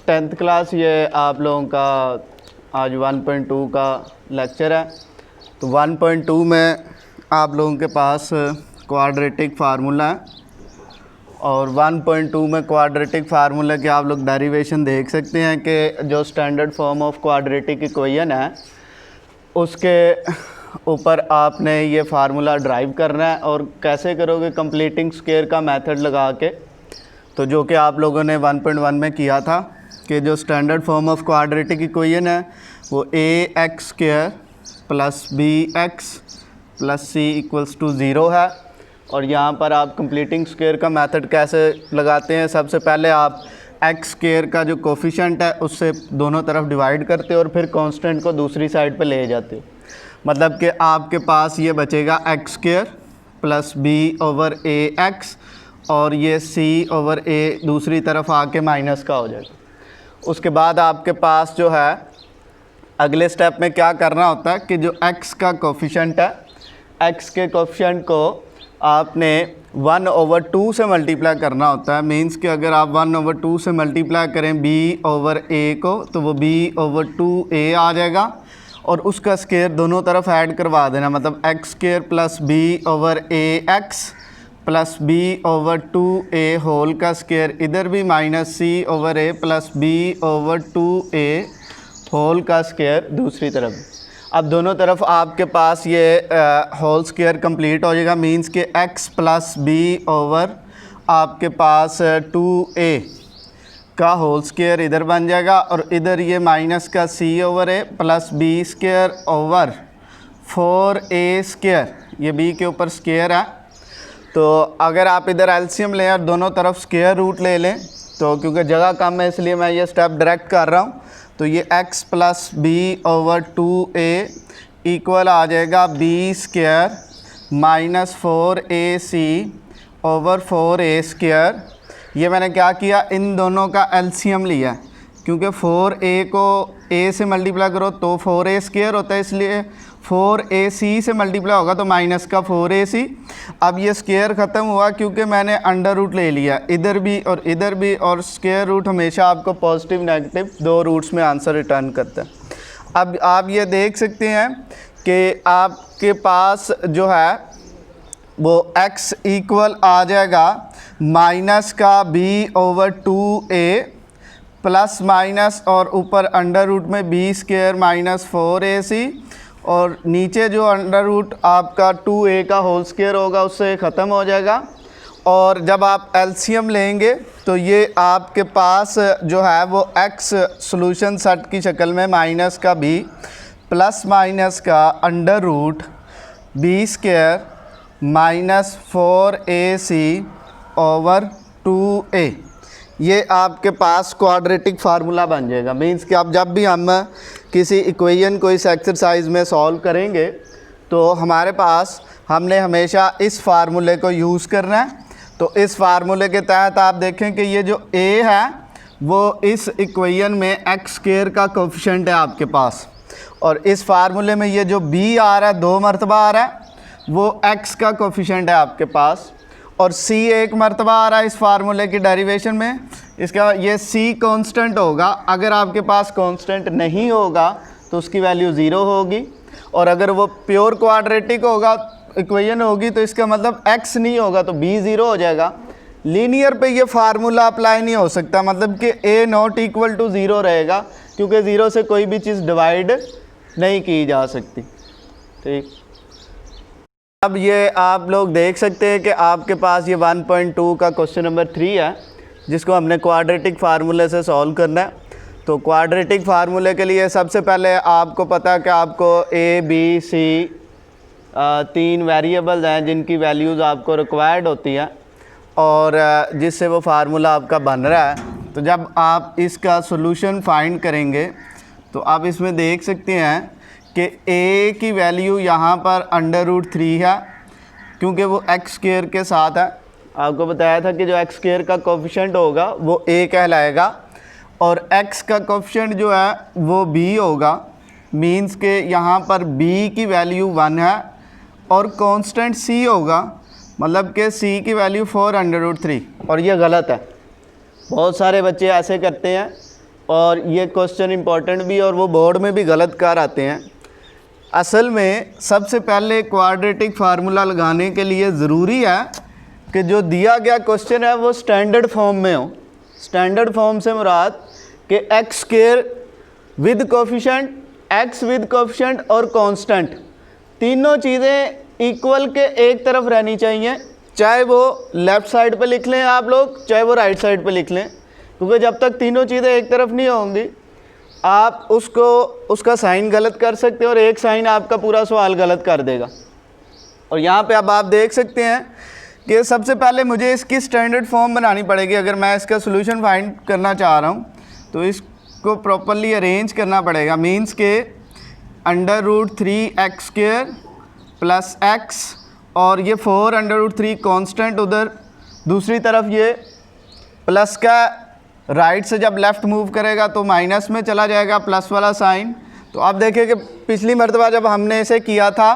10th class, ये आप लोगों का आज 1.2 का लेक्चर है। तो 1.2 में आप लोगों के पास क्वाड्रेटिक फार्मूला है और 1.2 में क्वाड्रेटिक फार्मूला के आप लोग डेरिवेशन देख सकते हैं कि जो standard form of quadratic equation है उसके ऊपर आपने ये फार्मूला ड्राइव करना है। और कैसे करोगे? कंप्लीटिंग स्क्वायर का मेथड लगा के, तो जो कि आप लोगों ने 1.1 में किया था कि जो standard form of quadratic equation है वो ax² plus bx plus c equals to 0 है। और यहाँ पर आप कंप्लीटिंग स्क्वायर का मेथड कैसे लगाते हैं? सबसे पहले आप x² का जो कोफिशिएंट है उससे दोनों तरफ डिवाइड करते हो और फिर कांस्टेंट को दूसरी साइड पे ले जाते हो। मतलब कि आपके पास ये बचेगा x² प्लस b/ax और ये c/a दूसरी तरफ आके माइनस का हो जाएगा। उसके बाद आपके पास जो है अगले स्टेप में क्या करना होता है कि जो x का कोफिशिएंट है, x के कोफिशिएंट को आपने 1/2 से मल्टीप्लाई करना होता है। मींस कि अगर आप 1/2 से मल्टीप्लाई करें b/a को तो वो b/2a आ जाएगा और उसका स्क्वायर दोनों तरफ ऐड करवा देना। मतलब x² plus b/ax plus b/2a whole का स्क्वायर इधर भी minus c/a plus b/2a whole का स्क्वायर दूसरी तरफ। अब दोनों तरफ आपके पास ये होल स्क्वायर कंप्लीट हो जाएगा। मींस के x प्लस b ओवर आपके पास 2a का होल स्क्वायर इधर बन जाएगा और इधर ये माइनस का c/a plus b² over 4a², ये b के ऊपर स्क्वायर है। तो अगर आप इधर एलसीएम लें और दोनों तरफ स्क्वायर रूट ले लें तो क्योंकि जगह कम है इसलिए मैं ये स्टेप डायरेक्ट कर रहा हूँ। तो ये x प्लस b/2a इक्वल आ जाएगा b² minus 4ac over 4a²। ये मैंने क्या किया, इन दोनों का एलसीएम लिया क्योंकि 4a को a से मल्टीप्लाई करो तो 4a² होता है, इसलिए 4ac से मल्टीप्लाई होगा तो माइनस का 4ac। अब ये स्क्वायर ख़त्म हुआ क्योंकि मैंने अंडर रूट ले लिया इधर भी और इधर भी, और स्क्वायर रूट हमेशा आपको पॉजिटिव नेगेटिव दो रूट्स में आंसर रिटर्न करता है। अब आप ये देख सकते हैं कि आपके पास जो है वो x इक्वल आ जाएगा माइनस का b/2a प्लस माइनस और ऊपर अंडर रूट में b² माइनस 4ac और नीचे जो अंडर रूट आपका 2a का होल स्क्वायर होगा उससे ख़त्म हो जाएगा। और जब आप एलसीएम लेंगे तो ये आपके पास जो है वो x सॉल्यूशन सेट की शक्ल में माइनस का b प्लस माइनस का under root b² minus 4ac over 2a, ये आपके पास क्वाड्रेटिक फार्मूला बन जाएगा। मींस कि अब जब भी हम किसी इक्वेशन को इस एक्सरसाइज में सॉल्व करेंगे तो हमारे पास हमने हमेशा इस फार्मूले को यूज़ करना है। तो इस फार्मूले के तहत आप देखें कि ये जो a है वो इस इक्वेशन में x² का कोफिशिएंट है आपके पास, और इस फार्मूले में ये जो b आ रहा है 2 मरतबा आ रहा है वो x का कोफिशिएंट है आपके पास, और c 1 मरतबा आ रहा है इस फार्मूले की डेरिवेशन में। इसका ये c कांस्टेंट होगा। अगर आपके पास कांस्टेंट नहीं होगा तो उसकी वैल्यू 0 होगी, और अगर वो प्योर क्वाड्रेटिक होगा इक्वेशन होगी तो इसका मतलब x नहीं होगा तो b 0 हो जाएगा। लीनियर पे ये फार्मूला अप्लाई नहीं हो सकता, मतलब कि a नॉट इक्वल टू 0 रहेगा क्योंकि 0 से कोई भी चीज़ डिवाइड नहीं की जा सकती। ठीक, अब ये आप लोग देख सकते हैं कि आपके पास ये 1.2 का क्वेश्चन नंबर 3 है जिसको हमने क्वाड्रेटिक फार्मूले से सॉल्व करना है। तो क्वाड्रेटिक फार्मूले के लिए सबसे पहले आपको पता है कि आपको a b c 3 वेरिएबल्स हैं जिनकी वैल्यूज़ आपको रिक्वायर्ड होती हैं और जिससे वो फार्मूला आपका बन रहा है। तो जब आप इसका सॉल्यूशन फाइंड करेंगे तो आप इसमें देख सकते हैं कि a की वैल्यू यहाँ पर √3 है क्योंकि वो x² के साथ है। आपको बताया था कि जो x² का कोफिशिएंट होगा वो a कहलाएगा और x का कोफिशिएंट जो है वो b होगा। मींस के यहाँ पर b की वैल्यू 1 है और कांस्टेंट c होगा, मतलब कि c की वैल्यू 4√3। और ये गलत है। बहुत सारे बच्चे ऐसे करते हैं और ये क्वेश्चन इंपॉर्टेंट भी और वो बोर्ड में भी गलत कर आते हैं। असल में सबसे पहले क्वाड्रेटिक फार्मूला लगाने के लिए ज़रूरी है कि जो दिया गया क्वेश्चन है वो स्टैंडर्ड फॉर्म में हो। स्टैंडर्ड फॉर्म से मुराद कि x square with coefficient, x with coefficient और कांस्टेंट, तीनों चीज़ें इक्वल के एक तरफ रहनी चाहिए। चाहे वो लेफ़्ट साइड पे लिख लें आप लोग, चाहे वो राइट साइड पे लिख लें, क्योंकि जब तक तीनों चीज़ें एक तरफ नहीं होंगी आप उसका साइन गलत कर सकते हो और एक साइन आपका पूरा सवाल गलत कर देगा। और यहाँ पे अब आप देख सकते हैं कि सबसे पहले मुझे इसकी स्टैंडर्ड फॉर्म बनानी पड़ेगी। अगर मैं इसका सोल्यूशन फाइंड करना चाह रहा हूँ तो इसको प्रॉपरली अरेंज करना पड़ेगा। मीन्स के √3x² प्लस x और ये 4√3 कांस्टेंट, उधर दूसरी तरफ ये प्लस का राइट से जब लेफ़्ट मूव करेगा तो माइनस में चला जाएगा प्लस वाला साइन। तो आप देखें कि पिछली मरतबा जब हमने इसे किया था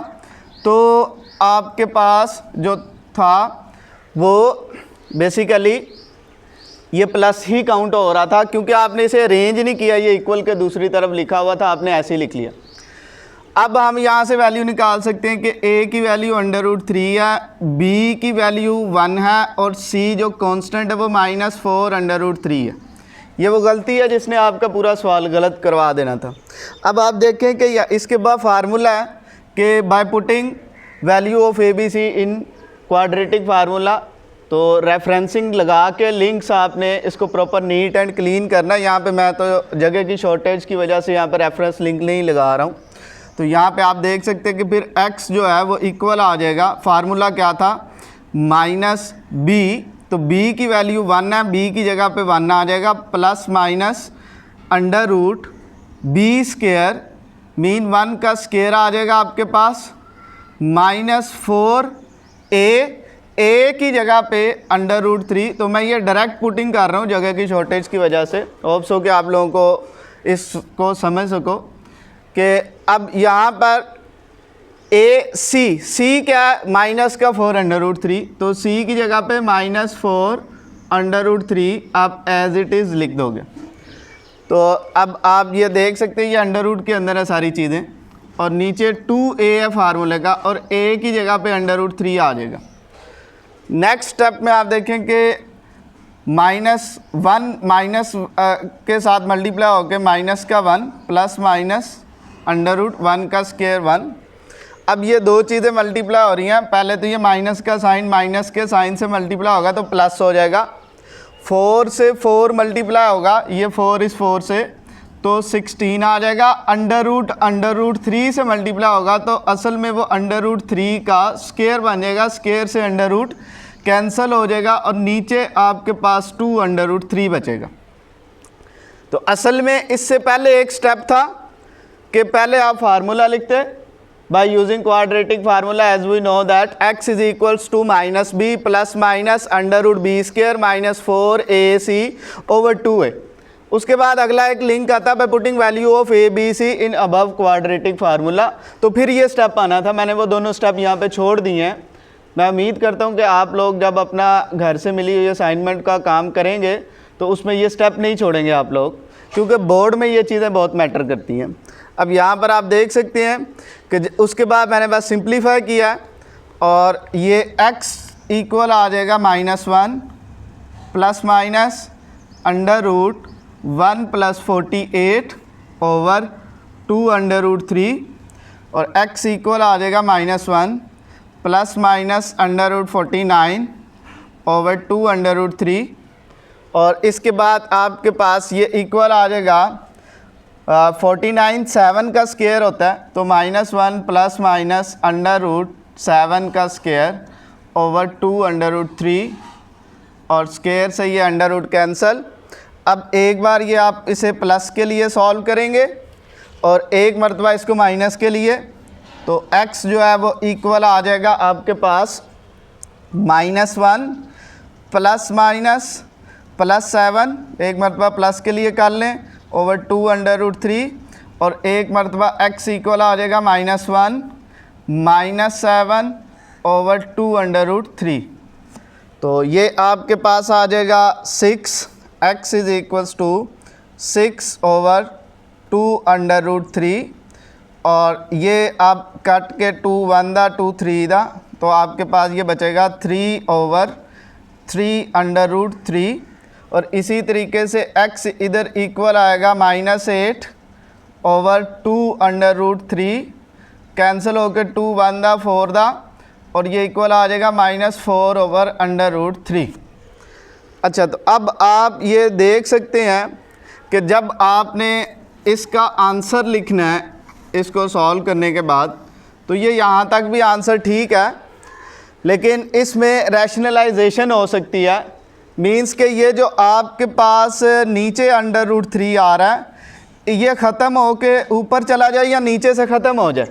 तो आपके पास जो था वो बेसिकली ये प्लस ही काउंट हो रहा था, क्योंकि आपने इसे अरेंज नहीं किया, ये इक्वल के दूसरी तरफ लिखा हुआ था, आपने ऐसे ही लिख लिया। अब हम यहाँ से वैल्यू निकाल सकते हैं कि a की वैल्यू √3 है, b की वैल्यू 1 है और c जो कांस्टेंट है वो -4√3 है। ये वो गलती है जिसने आपका पूरा सवाल गलत करवा देना था। अब आप देखें कि इसके बाद फार्मूला है कि bye putting value of ABC in quadratic formula, तो रेफरेंसिंग लगा के लिंक्स आपने इसको प्रॉपर नीट एंड क्लीन करना। यहाँ पे मैं तो जगह की शॉर्टेज की वजह से यहाँ पर रेफरेंस लिंक नहीं लगा रहा हूँ। तो यहाँ पे आप देख सकते हैं कि फिर x जो है वो इक्वल आ जाएगा। फार्मूला क्या था, -b, तो b की वैल्यू 1 है, b की जगह पे 1 आ जाएगा, प्लस माइनस √b², मीन 1 का स्क्वायर आ जाएगा आपके पास, -4a की जगह पे √3। तो मैं ये डायरेक्ट पुटिंग कर रहा हूँ जगह की शॉर्टेज की वजह से, होप्स हो कि आप लोगों को इसको समझ सको कि अब यहाँ पर c क्या है, माइनस का 4√3, तो c की जगह पे -4√3 आप एज इट इज़ लिख दोगे। तो अब आप ये देख सकते हैं ये अंडर रूट के अंदर है सारी चीज़ें, और नीचे 2a है फार्मूले का, और a की जगह पे √3 आ जाएगा। नेक्स्ट स्टेप में आप देखें कि -1 माइनस के साथ मल्टीप्लाई होकर माइनस का 1 प्लस माइनस √1 का स्क्वायर 1। अब ये दो चीज़ें मल्टीप्लाई हो रही हैं, पहले तो ये माइनस का साइन माइनस के साइन से मल्टीप्लाई होगा तो प्लस हो जाएगा, 4 से 4 मल्टीप्लाई होगा, ये 4 इस 4 से तो 16 आ जाएगा। √3 से मल्टीप्लाई होगा तो असल में वो √3 का स्क्वायर बन जाएगा, स्क्वायर से अंडर रूट कैंसिल हो जाएगा और नीचे आपके पास 2√3 बचेगा। तो असल में इससे पहले एक स्टेप था कि पहले आप फार्मूला लिखते by using quadratic formula, as we know that x is equals to -b plus minus √b² -4ac over 2a। उसके बाद अगला एक लिंक आता है by putting value of ABC in above quadratic formula. तो फिर ये स्टेप आना था, मैंने वो दोनों स्टेप यहाँ पे छोड़ दिए हैं। मैं उम्मीद करता हूँ कि आप लोग जब अपना घर से मिली हुई असाइनमेंट का काम करेंगे तो उसमें ये स्टेप नहीं छोड़ेंगे आप लोग, क्योंकि बोर्ड में ये चीज़ें बहुत मैटर करती हैं। अब यहाँ पर आप देख सकते हैं कि उसके बाद मैंने बस सिंप्लीफाई किया और ये x इक्वल आ जाएगा -1 प्लस माइनस √1 प्लस 48 ओवर 2√3 और x इक्वल आ जाएगा -1 प्लस माइनस √49 ओवर 2√3 और इसके बाद आपके पास ये इक्वल आ जाएगा 49 7 का स्क्वायर होता है तो -1 प्लस माइनस √7 का स्क्वायर ओवर 2√3 और स्क्वायर से ये अंडर रूट कैंसल। अब एक बार ये आप इसे प्लस के लिए सॉल्व करेंगे और एक मरतबा इसको माइनस के लिए, तो x जो है वो इक्वल आ जाएगा आपके पास -1 प्लस माइनस +7, एक मरतबा प्लस के लिए कर लें ओवर 2√3 और एक मरतबा x इक्वल आ जाएगा -1 -7 ओवर 2√3। तो ये आपके पास आ जाएगा 6, x इज़ इक्वल्स टू 6/2√3 और ये आप कट के 2 1 दा 2 3 दा, तो आपके पास ये बचेगा 3/3√3 और इसी तरीके से x इधर इक्वल आएगा -8/2√3 कैंसिल होकर 2 1 दा 4 दा और ये इक्वल आ जाएगा -4/√3। अच्छा, तो अब आप ये देख सकते हैं कि जब आपने इसका आंसर लिखना है इसको सॉल्व करने के बाद, तो ये यहाँ तक भी आंसर ठीक है, लेकिन इसमें रैशनलाइजेशन हो सकती है। मींस के ये जो आपके पास नीचे √3 आ रहा है, ये ख़त्म हो के ऊपर चला जाए या नीचे से ख़त्म हो जाए।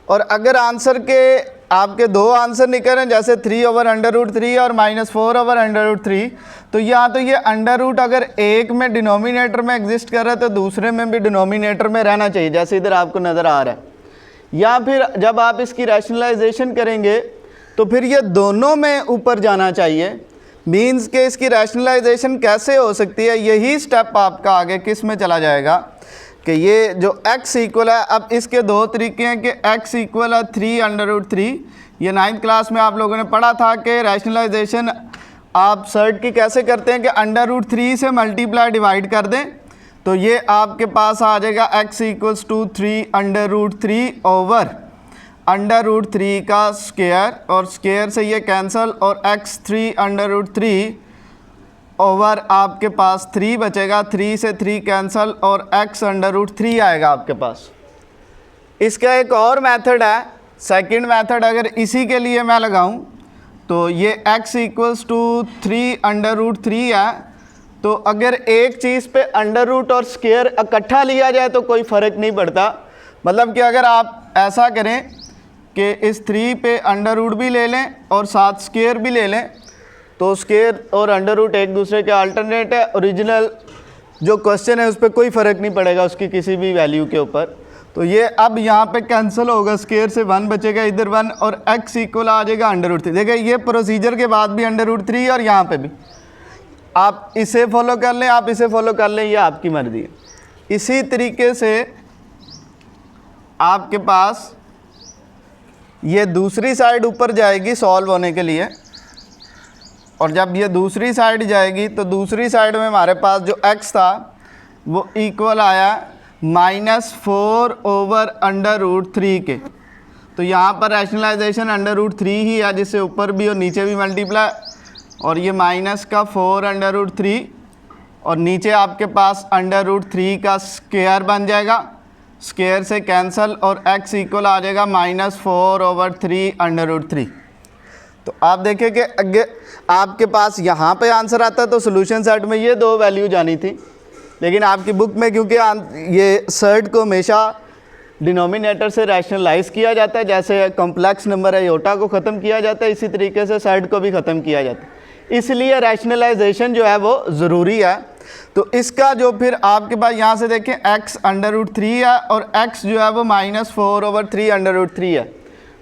और अगर आंसर के आपके दो आंसर निकल रहे हैं, जैसे 3/√3 और -4/√3, तो या तो ये अंडर रूट अगर एक में डिनोमिनेटर में एग्जिस्ट कर रहा है तो दूसरे में भी डिनोमिनेटर में रहना चाहिए, जैसे इधर आपको नज़र आ रहा है। या फिर जब आप इसकी रैशनलाइजेशन करेंगे तो फिर ये दोनों में ऊपर जाना चाहिए। मींस के इसकी रैशनलाइजेशन कैसे हो सकती है, यही स्टेप आपका आगे किस में चला जाएगा कि ये जो x इक्वल है, अब इसके दो तरीके हैं कि x इक्वल है 3/√3। ये 9th क्लास में आप लोगों ने पढ़ा था कि रैशनलाइजेशन आप सर्ट की कैसे करते हैं कि √3 से मल्टीप्लाई डिवाइड कर दें, तो ये आपके पास आ जाएगा x इक्वल्स टू 3/√3 ओवर √3 का स्क्वायर, और स्क्वायर से ये कैंसल और x 3/√3 ओवर आपके पास 3 बचेगा, 3 से 3 कैंसल और x √3 आएगा आपके पास। इसका एक और मेथड है, सेकंड मेथड अगर इसी के लिए मैं लगाऊं तो ये x इक्वल्स टू 3/√3 है। तो अगर एक चीज़ पे अंडर रूट और स्क्वायर इकट्ठा लिया जाए तो कोई फ़र्क नहीं पड़ता। मतलब कि अगर आप ऐसा करें कि इस 3 पे अंडर रूट भी ले लें और साथ स्क्वायर भी ले लें, तो स्क्वायर और अंडर रूट एक दूसरे के अल्टरनेट है। ओरिजिनल जो क्वेश्चन है उस पर कोई फ़र्क नहीं पड़ेगा उसकी किसी भी वैल्यू के ऊपर। तो ये अब यहाँ पे कैंसिल होगा, स्क्वायर से 1 बचेगा, इधर 1 और x इक्वल आ जाएगा √3। देखिए ये प्रोसीजर के बाद भी √3 और यहाँ पे भी आप इसे फॉलो कर लें, आप इसे फॉलो कर लें, ये आपकी मर्ज़ी है। इसी तरीके से आपके पास ये दूसरी साइड ऊपर जाएगी सॉल्व होने के लिए, और जब ये दूसरी साइड जाएगी तो दूसरी साइड में हमारे पास जो x था वो इक्वल आया -4/√3 के। तो यहाँ पर रैशनलाइजेशन √3 ही है, जिससे ऊपर भी और नीचे भी मल्टीप्लाई, और ये -4/√3 और नीचे आपके पास √3 का स्क्वायर बन जाएगा, स्क्वायर से कैंसल और x इक्वल आ जाएगा -4/3√3। तो आप देखें कि अगर आपके पास यहाँ पे आंसर आता तो सॉल्यूशन सेट में ये दो वैल्यू जानी थी, लेकिन आपकी बुक में क्योंकि ये सर्ट को हमेशा डिनोमिनेटर से रैशनलाइज किया जाता है, जैसे कॉम्प्लेक्स नंबर है योटा को ख़त्म किया जाता है, इसी तरीके से सर्ट को भी ख़त्म किया जाता है, इसलिए रैशनलाइजेशन जो है वो ज़रूरी है। तो इसका जो फिर आपके पास यहाँ से देखें x √3 है और x जो है वो -4/3√3 है।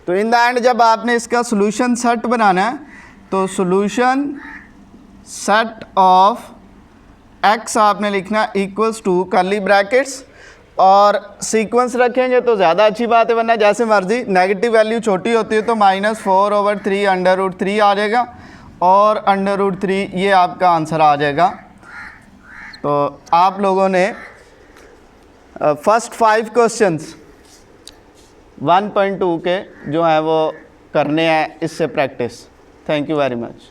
तो इन द एंड जब आपने इसका सॉल्यूशन सेट बनाना है तो सॉल्यूशन सेट ऑफ x आपने लिखना इक्वल्स टू कर्ली ब्रैकेट्स, और सीक्वेंस रखेंगे तो ज़्यादा अच्छी बात है, वरना जैसे मर्जी नेगेटिव वैल्यू छोटी होती है तो -4/3√3 आ जाएगा और √3 ये आपका आंसर आ जाएगा। तो आप लोगों ने फर्स्ट 5 क्वेश्चंस 1.2 के जो है वो करने हैं इससे practice. Thank you very much.